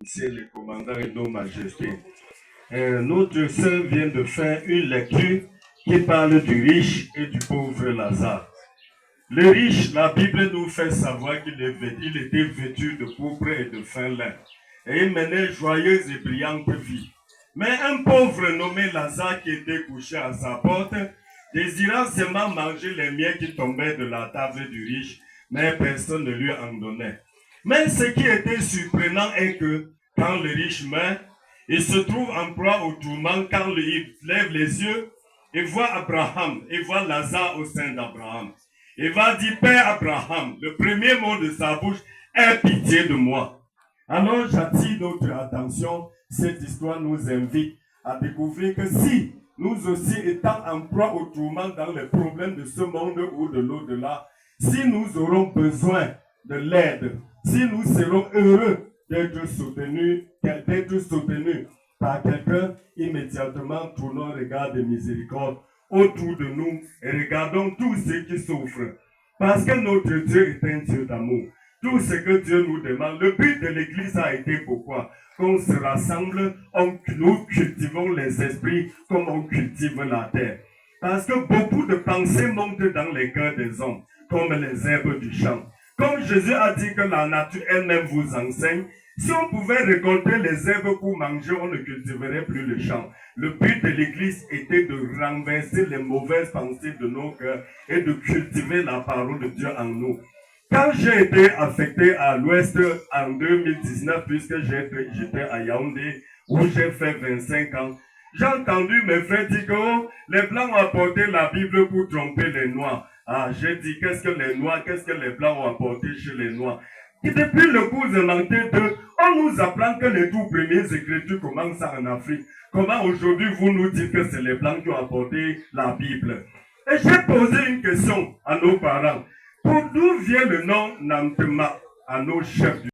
C'est le commandant et nos majestés. Notre sœur vient de faire une lecture qui parle du riche et du pauvre Lazare. Le riche, la Bible nous fait savoir qu'il était vêtu de pourpre et de fin lin, et il menait joyeuse et brillante vie. Mais un pauvre nommé Lazare qui était couché à sa porte, désirant seulement manger les miettes qui tombaient de la table du riche, mais personne ne lui en donnait. Mais ce qui était surprenant est que quand le riche meurt, il se trouve en proie au tourment quand il lève les yeux et voit Abraham, et voit Lazare au sein d'Abraham. Il va dire, Père Abraham, le premier mot de sa bouche, aie pitié de moi. Alors j'attire notre attention, cette histoire nous invite à découvrir que si nous aussi étant en proie au tourment dans les problèmes de ce monde ou de l'au-delà, si nous aurons besoin de l'aide, si nous serons heureux d'être soutenus par quelqu'un, immédiatement tournons le regard de miséricorde autour de nous et regardons tous ceux qui souffrent. Parce que notre Dieu est un Dieu d'amour. Tout ce que Dieu nous demande, le but de l'Église a été pourquoi? Qu'on se rassemble, nous cultivons les esprits comme on cultive la terre. Parce que beaucoup de pensées montent dans les cœurs des hommes, comme les herbes du champ. Comme Jésus a dit que la nature elle-même vous enseigne, si on pouvait récolter les herbes pour manger, on ne cultiverait plus le champ. Le but de l'Église était de renverser les mauvaises pensées de nos cœurs et de cultiver la parole de Dieu en nous. Quand j'ai été affecté à l'Ouest en 2019, puisque j'étais à Yaoundé, où j'ai fait 25 ans, j'ai entendu mes frères dire que les Blancs ont apporté la Bible pour tromper les Noirs. Ah, j'ai dit, qu'est-ce que les Blancs ont apporté chez les Noirs? Et depuis le cours élémentaire 2, on nous apprend que les tout premières écritures commencent en Afrique. Comment aujourd'hui vous nous dites que c'est les Blancs qui ont apporté la Bible? Et j'ai posé une question à nos parents. D'où vient le nom Nantema à nos chefs